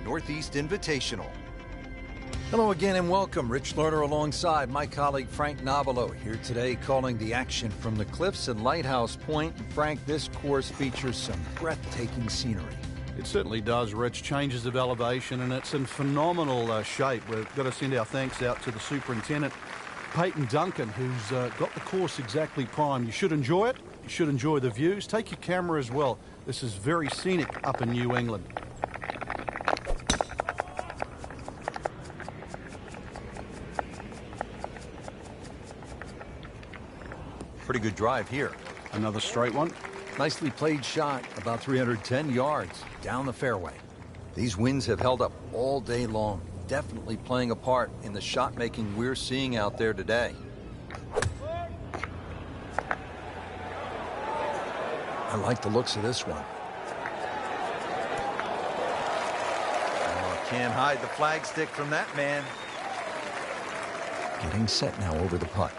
Northeast Invitational. Hello again and welcome. Rich Lerner alongside my colleague Frank Novelo here today calling the action from the cliffs at Lighthouse Point. And Frank, this course features some breathtaking scenery. It certainly does, Rich. Changes of elevation, and it's in phenomenal shape. We've got to send our thanks out to the superintendent, Peyton Duncan, who's got the course exactly primed. You should enjoy it. You should enjoy the views. Take your camera as well. This is very scenic up in New England. Pretty good drive here. Another straight one. Nicely played shot, about 310 yards down the fairway. These winds have held up all day long, definitely playing a part in the shot making we're seeing out there today. I like the looks of this one. Oh, can't hide the flagstick from that man. Getting set now over the putt.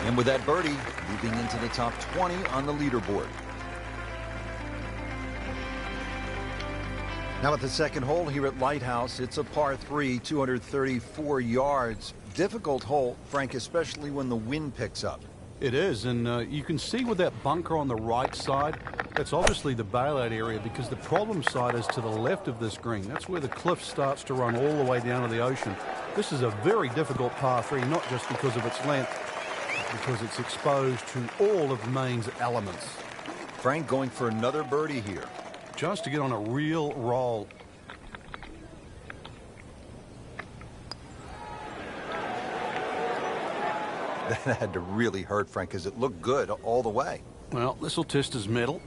And with that birdie, moving into the top 20 on the leaderboard. Now at the second hole here at Lighthouse, it's a par 3, 234 yards. Difficult hole, Frank, especially when the wind picks up. It is, and you can see with that bunker on the right side, that's obviously the bailout area because the problem side is to the left of this green. That's where the cliff starts to run all the way down to the ocean. This is a very difficult par 3, not just because of its length, because it's exposed to all of Maine's elements. Frank going for another birdie here. Just to get on a real roll. That had to really hurt, Frank, because it looked good all the way. Well, this will test his mettle.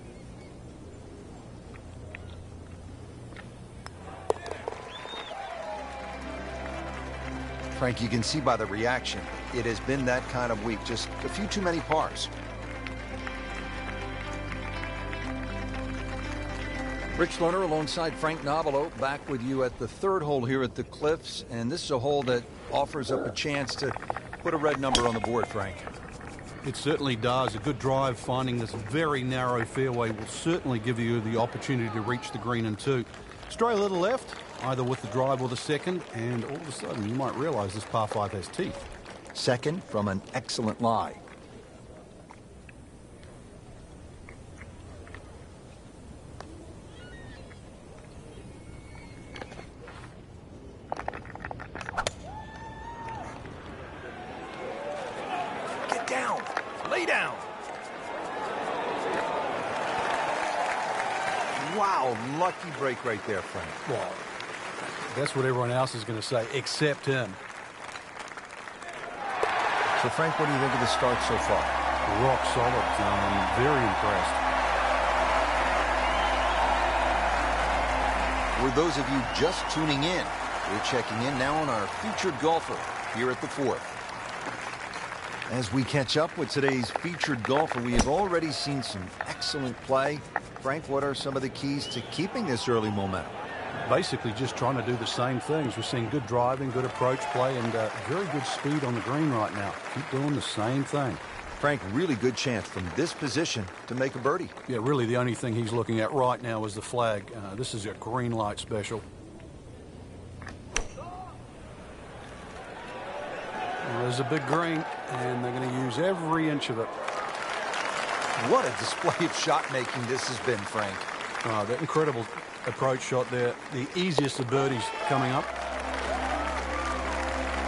Frank, you can see by the reaction, it has been that kind of week. Just a few too many pars. Rich Lerner alongside Frank Novelo back with you at the third hole here at the Cliffs. And this is a hole that offers up a chance to put a red number on the board, Frank. It certainly does. A good drive finding this very narrow fairway will certainly give you the opportunity to reach the green in two. Stray a little left, either with the drive or the second, and all of a sudden you might realize this par 5 has teeth. Second from an excellent lie. Get down. Lay down. Wow, lucky break right there, Frank. Well, that's what everyone else is going to say, except him. So, Frank, what do you think of the start so far? Rock solid. I'm very impressed. For those of you just tuning in, we're checking in now on our featured golfer here at the fourth. As we catch up with today's featured golfer, we have already seen some excellent play. Frank, what are some of the keys to keeping this early momentum? Basically just trying to do the same things. We're seeing good driving, good approach play, and very good speed on the green right now. Keep doing the same thing. Frank, really good chance from this position to make a birdie. Yeah, really the only thing he's looking at right now is the flag. This is a green light special. There's a big green, and they're going to use every inch of it. What a display of shot making this has been, Frank. That incredible approach shot there, the easiest of birdies coming up.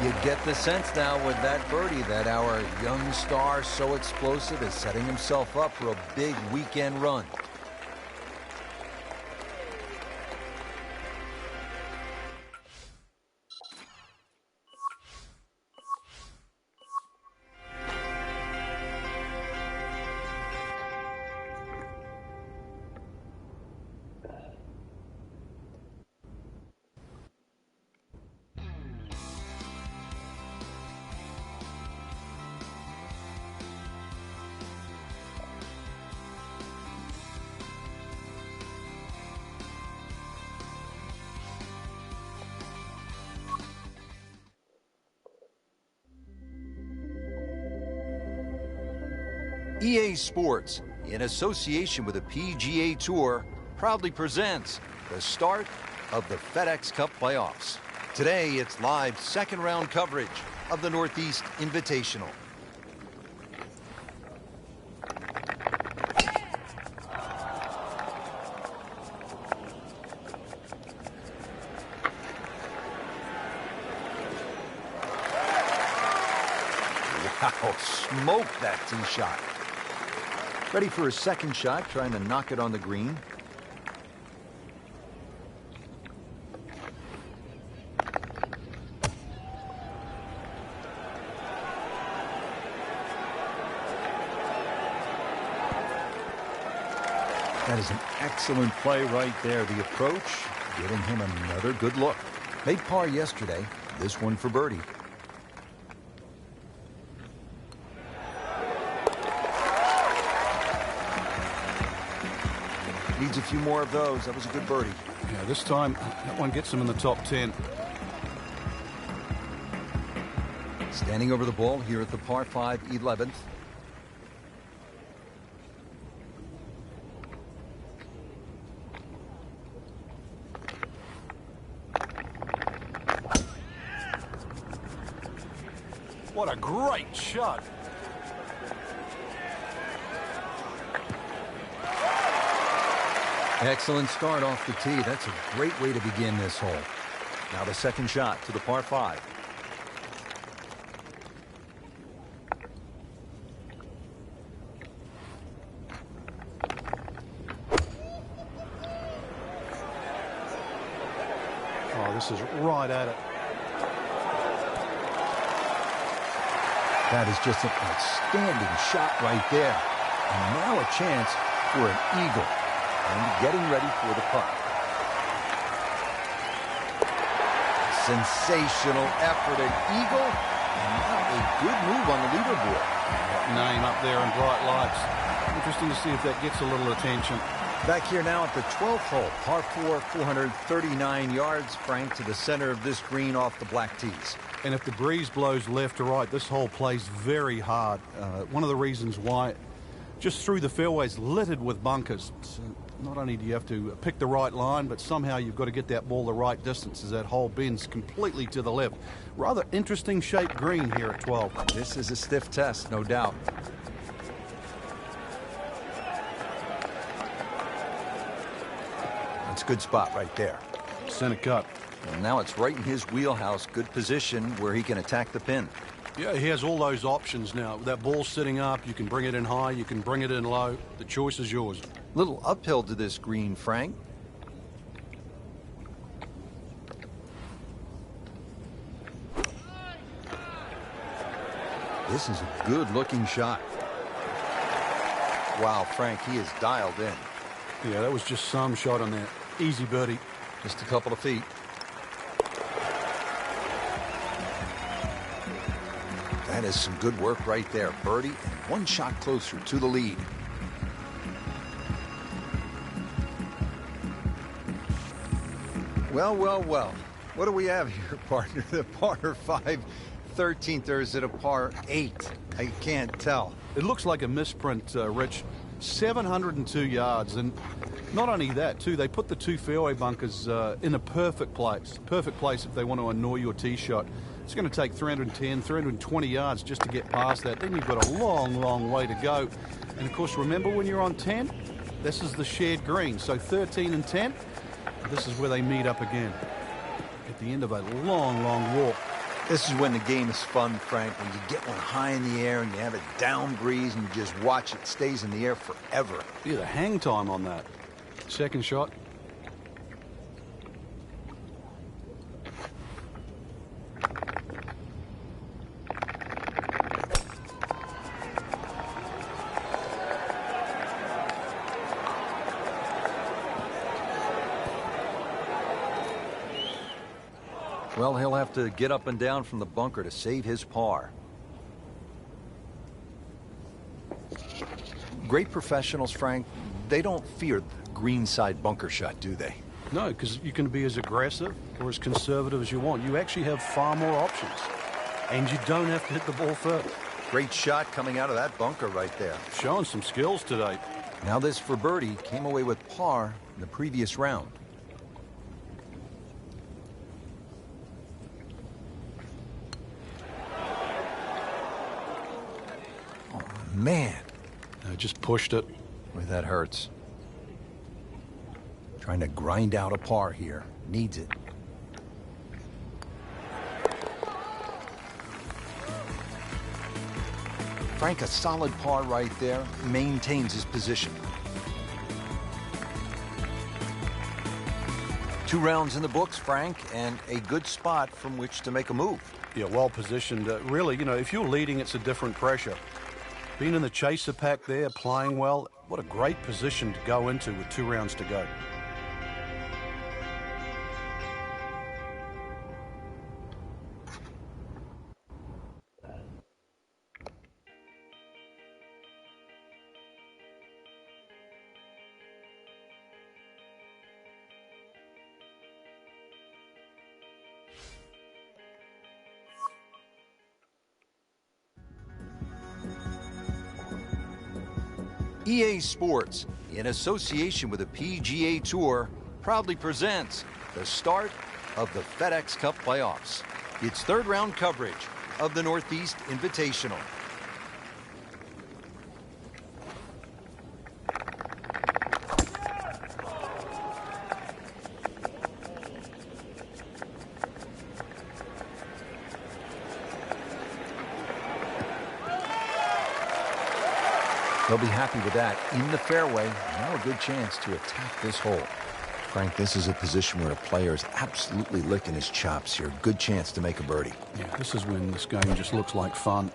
You get the sense now with that birdie that our young star, so explosive, is setting himself up for a big weekend run. EA Sports, in association with the PGA Tour, proudly presents the start of the FedEx Cup playoffs. Today, it's live second-round coverage of the Northeast Invitational. Wow, smoked that tee shot. Ready for his second shot, trying to knock it on the green. That is an excellent play right there. The approach, giving him another good look. Made par yesterday. This one for birdie. Needs a few more of those. That was a good birdie. Yeah, this time, that one gets him in the top 10. Standing over the ball here at the par 5 11th. What a great shot. Excellent start off the tee. That's a great way to begin this hole. Now the second shot to the par 5. Oh, this is right at it. That is just an outstanding shot right there. And now a chance for an eagle. And getting ready for the putt. Sensational effort, an eagle. And now a good move on the leaderboard. Name up there in bright lights. Interesting to see if that gets a little attention. Back here now at the 12th hole. Par 4, 439 yards. Frank, to the center of this green off the black tees. And if the breeze blows left to right, this hole plays very hard. One of the reasons why, just through the fairways littered with bunkers. So not only do you have to pick the right line, but somehow you've got to get that ball the right distance as that hole bends completely to the left. Rather interesting shaped green here at 12. This is a stiff test, no doubt. That's a good spot right there. Center cut. And now it's right in his wheelhouse. Good position where he can attack the pin. Yeah, he has all those options now. That ball's sitting up. You can bring it in high. You can bring it in low. The choice is yours. Little uphill to this green, Frank. This is a good-looking shot. Wow, Frank, he is dialed in. Yeah, that was just some shot on that. Easy birdie. Just a couple of feet. That is some good work right there. Birdie and one shot closer to the lead. Well, well, well. What do we have here, partner? The par 5 13th, or is it a par 8? I can't tell. It looks like a misprint, Rich. 702 yards. And not only that, too, they put the two fairway bunkers in a perfect place. Perfect place if they want to annoy your tee shot. It's going to take 310, 320 yards just to get past that. Then you've got a long, long way to go. And, of course, remember when you're on 10? This is the shared green. So 13 and 10, this is where they meet up again at the end of a long, long walk. This is when the game is fun, Frank, when you get one high in the air and you have a down breeze and you just watch it stays in the air forever. Yeah, the hang time on that. Second shot. Well, he'll have to get up and down from the bunker to save his par. Great professionals, Frank, they don't fear the greenside bunker shot, do they? No, because you can be as aggressive or as conservative as you want. You actually have far more options. And you don't have to hit the ball first. Great shot coming out of that bunker right there. Showing some skills today. Now this for birdie came away with par in the previous round. Oh, man. Just pushed it. Boy, that hurts. Trying to grind out a par here. Needs it. Frank, a solid par right there. Maintains his position. 2 rounds in the books, Frank, and a good spot from which to make a move. Yeah, well positioned. Really, you know, if you're leading, it's a different pressure. Being in the chaser pack there, playing well, what a great position to go into with 2 rounds to go. EA Sports, in association with the PGA Tour, proudly presents the start of the FedEx Cup playoffs. Its 3rd round coverage of the Northeast Invitational. They'll be happy with that. In the fairway, now a good chance to attack this hole. Frank, this is a position where a player is absolutely licking his chops here. Good chance to make a birdie. Yeah, this is when this game just looks like fun.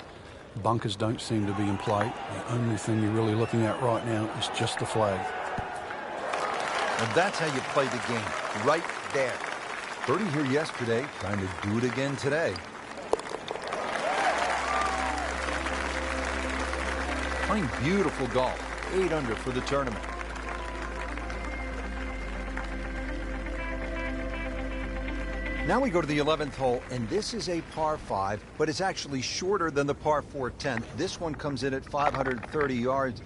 Bunkers don't seem to be in play. The only thing you're really looking at right now is just the flag. And that's how you play the game, right there. Birdie here yesterday, trying to do it again today. Playing beautiful golf. 8 under for the tournament. Now we go to the 11th hole, and this is a par 5, but it's actually shorter than the par 4 10th. This one comes in at 530 yards,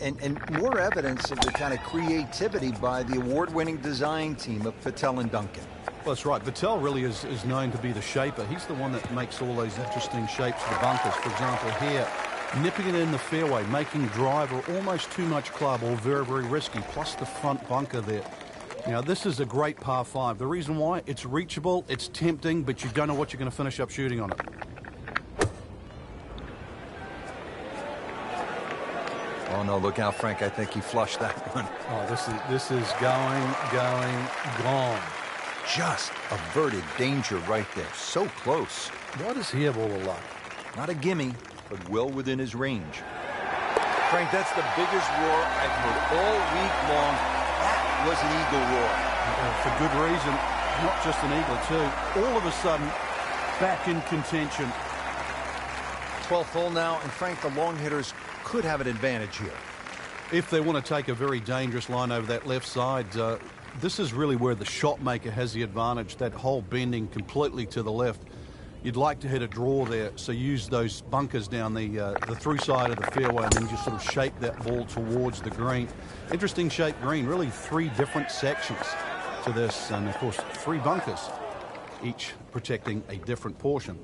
and more evidence of the kind of creativity by the award-winning design team of Patel and Duncan. Well, that's right. Patel really is known to be the shaper. He's the one that makes all those interesting shapes for the bunkers. For example, here, nipping it in the fairway, making driver almost too much club, or very, very risky, plus the front bunker there. Now, this is a great par 5. The reason why, it's reachable, it's tempting, but you don't know what you're going to finish up shooting on it. Oh, no, look out, Frank. I think he flushed that one. Oh, this is gone. Just averted danger right there. So close. Why does he have all the luck? Not a gimme, but well within his range. Frank, that's the biggest roar I've heard all week long. That was an eagle roar. For good reason. Not just an eagle, too. All of a sudden, back in contention. 12th hole now, and Frank, the long hitters could have an advantage here. If they want to take a very dangerous line over that left side, this is really where the shot maker has the advantage. That hole bending completely to the left. You'd like to hit a draw there, so use those bunkers down the through side of the fairway and then just sort of shape that ball towards the green. Interesting shaped green, really 3 different sections to this, and of course 3 bunkers, each protecting a different portion.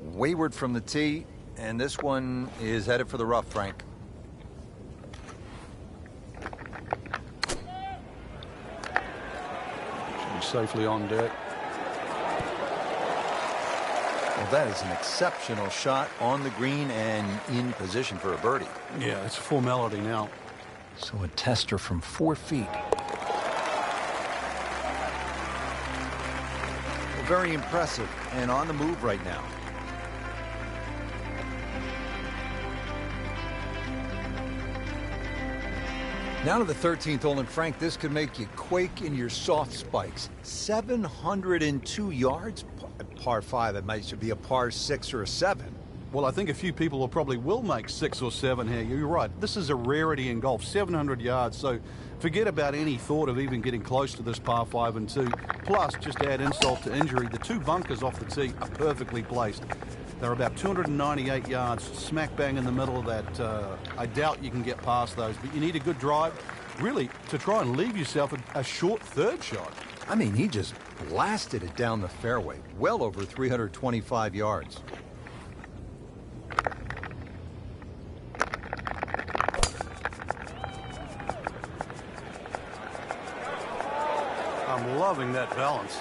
Wayward from the tee, and this one is headed for the rough, Frank. Should be safely on deck. Well, that is an exceptional shot on the green and in position for a birdie. Yeah, it's a formality now. So a tester from 4 feet. Well, very impressive and on the move right now. Now to the 13th hole, and Frank, this could make you quake in your soft spikes. 702 yards, par 5. It might be a par 6 or a 7. Well, I think a few people will make 6 or 7 here. You're right. This is a rarity in golf, 700 yards. So forget about any thought of even getting close to this par 5 and 2. Plus, just to add insult to injury, the 2 bunkers off the tee are perfectly placed. They're about 298 yards, smack bang in the middle of that. I doubt you can get past those, but you need a good drive, really, to try and leave yourself a short third shot. I mean, he just blasted it down the fairway, well over 325 yards. I'm loving that balance.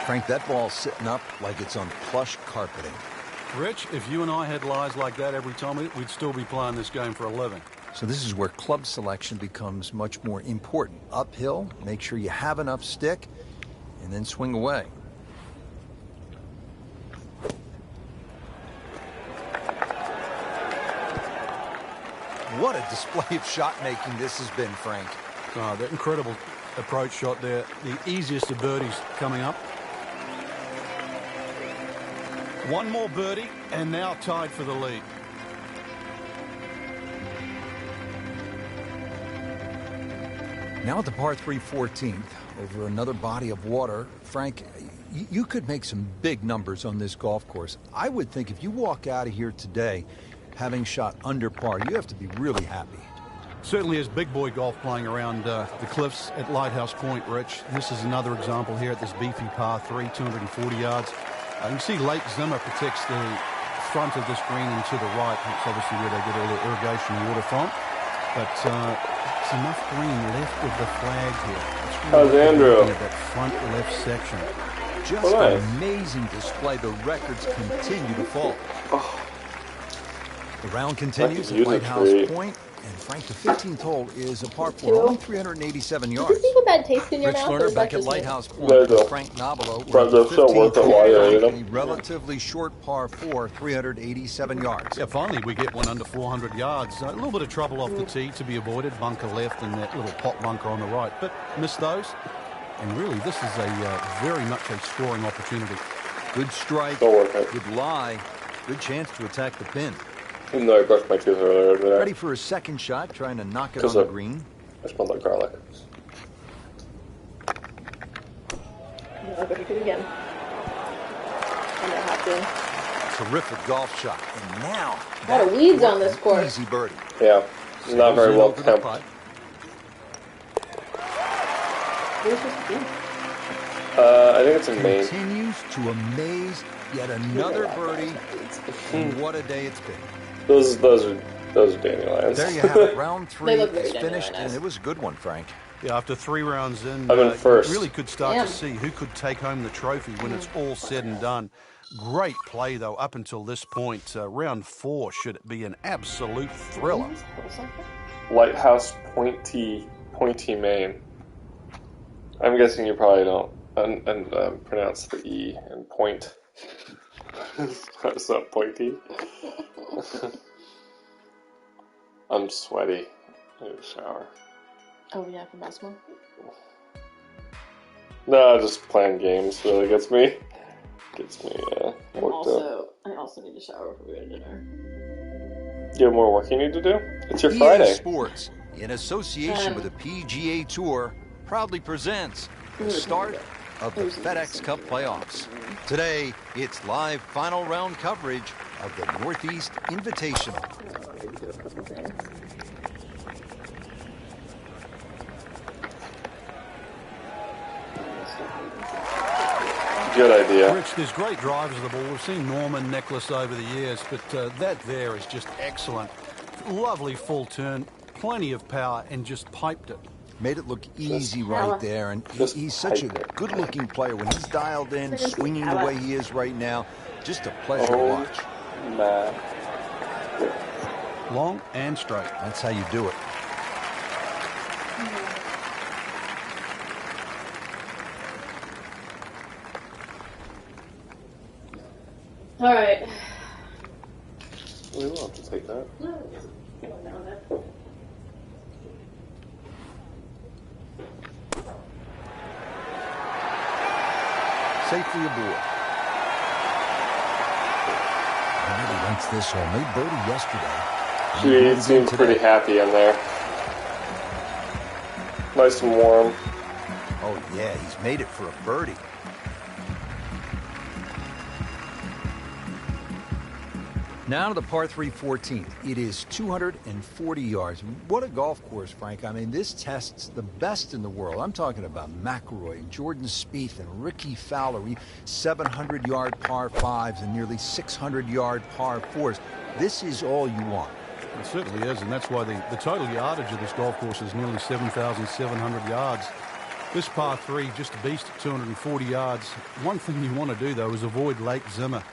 Frank, that ball's sitting up like it's on plush carpeting. Rich, if you and I had lies like that every time, we'd still be playing this game for a living. So this is where club selection becomes much more important. Uphill, make sure you have enough stick, and then swing away. What a display of shot making this has been, Frank. Oh, that incredible approach shot there. The easiest of birdies coming up. One more birdie, and now tied for the lead. Now at the par 3 14th, over another body of water. Frank, you could make some big numbers on this golf course. I would think if you walk out of here today having shot under par, you have to be really happy. Certainly is big boy golf playing around the cliffs at Lighthouse Point, Rich. This is another example here at this beefy par 3, 240 yards. You can see Lake Zimmer protects the front of this green and to the right. That's obviously where they get all their irrigation water from. But it's enough green left with the flag here. How's Andrew? At that front left section. Just nice. an amazing display. The records continue to fall. Oh. The round continues I at could use a Lighthouse tree. Point. And Frank, the 15th hole is a par 4, Two. only 387 Did yards. you think a bad taste in your Rich mouth? or Lerner is that back at just me? Lighthouse Point There's with a- Frank Nobilo. Friends are so worth it while you're in them. A relatively short par 4, 387 yards. Yeah, finally we get one under 400 yards. A little bit of trouble off the tee to be avoided. Bunker left and that little pot bunker on the right. But missed those. And really, this is a very much a scoring opportunity. Good strike, Don't work it. good lie, good chance to attack the pin. Even though I brushed my teeth earlier today. Ready for a second shot, trying to knock it on Because the green. I smelled like garlic. I'll go do it again. And I have to. Terrific golf shot. And now, A lot of weeds on this course. easy birdie. Yeah. Not very Sails well over the kept. putt. Where's this again? I think it's in Maine. Continues to amaze. Yet another birdie. And what a day it's been. Those are dandelions. There you have it. Round 3 look very is finished, dandelion-esque. and it was a good one, Frank. Yeah, after 3 rounds in, I'm in first. you really could start Damn. to see who could take home the trophy when it's all said and done. Great play, though, up until this point. Round 4 should be an absolute thriller. Lighthouse Pointy, Maine. I'm guessing you probably don't pronounce the E in point. It's not pointy. I'm sweaty. I need a shower. Oh yeah, from basketball. No, just playing games really gets me And worked up. I also need to shower before we go to dinner. You have more work you need to do? It's your EA Friday. Sports, in association with the PGA Tour, proudly presents the start of the FedEx Cup playoffs. Today, it's live final round coverage of the Northeast Invitational. Good idea. Rich, there's great drivers of the ball. We've seen Norman, Nicholas over the years, but that there is just excellent. Lovely full turn, plenty of power, and just piped it. Made it look easy right there, and he's such a good-looking player. When he's dialed in, swinging the way he is right now, just a pleasure to watch. Man. Long and straight. That's how you do it. All right. We will have to take that. Safely aboard. He really wants this hole. Made birdie yesterday. She seems pretty happy in there. Nice and warm. Oh, yeah, he's made it for a birdie. Now to the par 3 14th. It is 240 yards. What a golf course, Frank. I mean, this tests the best in the world. I'm talking about McIlroy and Jordan Spieth and Ricky Fowler. 700-yard par 5s and nearly 600-yard par 4s. This is all you want. It certainly is, and that's why the total yardage of this golf course is nearly 7,700 yards. This par 3, just a beast at 240 yards. One thing you want to do, though, is avoid Lake Zimmer.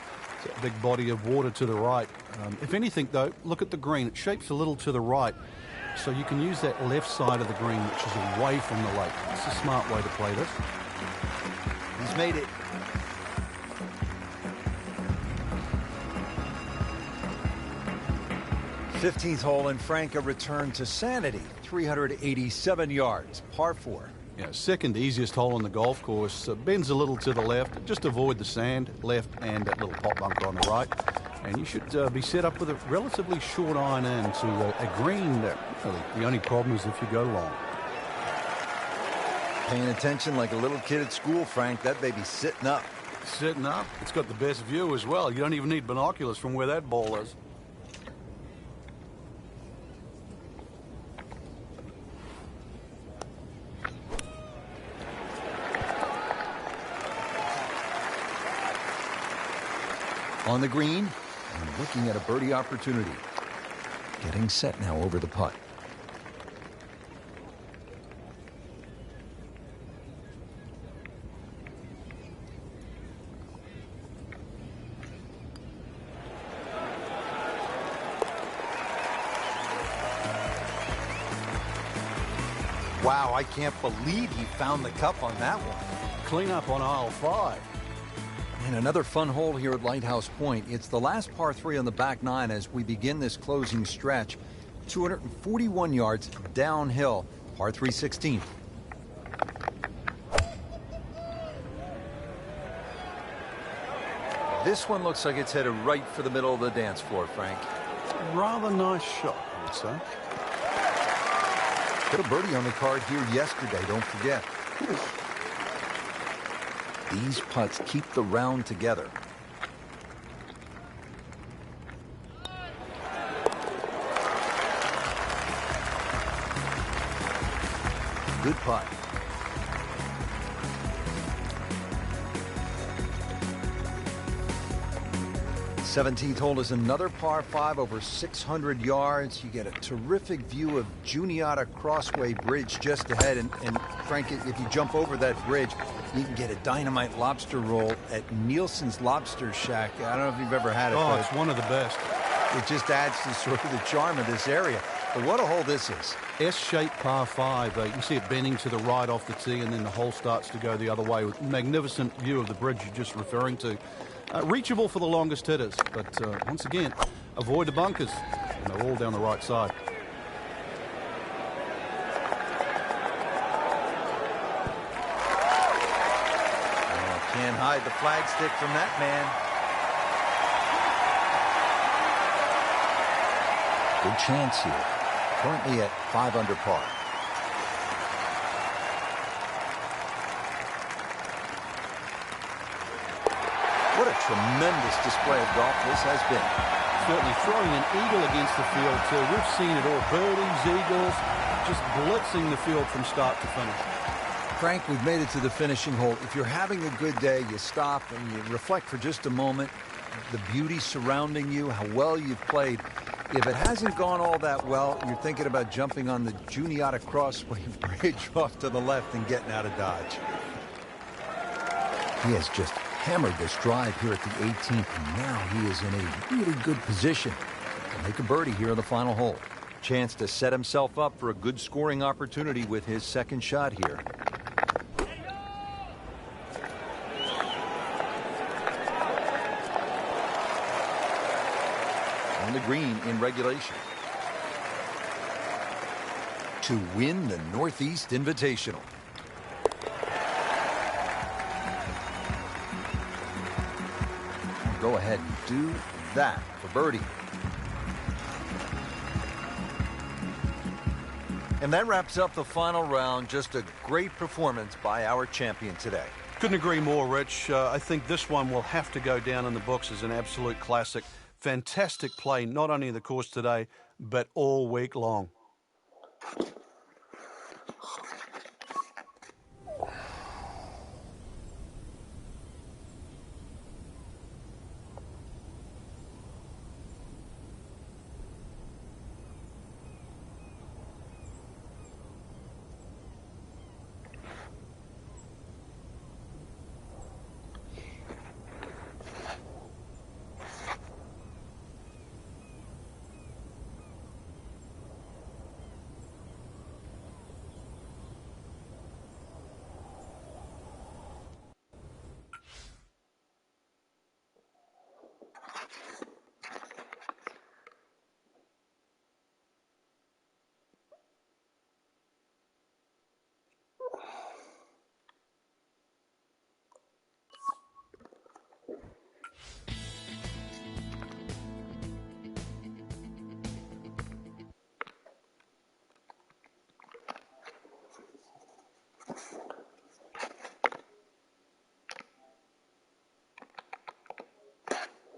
It's a big body of water to the right. If anything, though, look at the green. It shapes a little to the right, so you can use that left side of the green, which is away from the lake. It's a smart way to play this. He's made it. '15th hole, and Frank, a return to sanity. 387 yards, par 4. Yeah, second easiest hole on the golf course. Bends a little to the left. Just avoid the sand, left, and that little pop bunker on the right. And you should be set up with a relatively short iron in to a green. Really, the only problem is if you go long. Paying attention like a little kid at school, Frank. That baby's sitting up. Sitting up. It's got the best view as well. You don't even need binoculars from where that ball is. On the green, and looking at a birdie opportunity. Getting set now over the putt. Wow, I can't believe he found the cup on that one. Clean up on aisle 5. And another fun hole here at Lighthouse Point. It's the last par 3 on the back 9 as we begin this closing stretch. 241 yards downhill, par 3 16th. This one looks like it's headed right for the middle of the dance floor, Frank. Rather nice shot, I would say. Put a birdie on the card here yesterday, don't forget. These putts keep the round together. Good putt. 17th hole is another par 5 over 600 yards. You get a terrific view of Juniata Crossway Bridge just ahead. And Frank, if you jump over that bridge, you can get a dynamite lobster roll at Nielsen's Lobster Shack. I don't know if you've ever had it. Oh, it's one of the best. It just adds to sort of the charm of this area. But what a hole this is. S-shaped par 5. You can see it bending to the right off the tee, and then the hole starts to go the other way with magnificent view of the bridge you're just referring to. Reachable for the longest hitters, but once again, avoid the bunkers. And they're all down the right side. Oh, can't hide the flagstick from that man. Good chance here. Currently at 5 under par. What a tremendous display of golf this has been. Certainly throwing an eagle against the field too. We've seen it all. Birdies, eagles, just blitzing the field from start to finish. Frank, we've made it to the finishing hole. If you're having a good day, you stop and you reflect for just a moment. The beauty surrounding you, how well you've played. If it hasn't gone all that well, you're thinking about jumping on the Juniata Crossway Bridge off to the left and getting out of Dodge. He has just hammered this drive here at the 18th, and now he is in a really good position to make a birdie here on the final hole. Chance to set himself up for a good scoring opportunity with his second shot here. On the green in regulation to win the Northeast Invitational. Go ahead and do that for birdie. And that wraps up the final round. Just a great performance by our champion today. Couldn't agree more, Rich. I think this one will have to go down in the books as an absolute classic. fantastic play, not only in the course today, but all week long.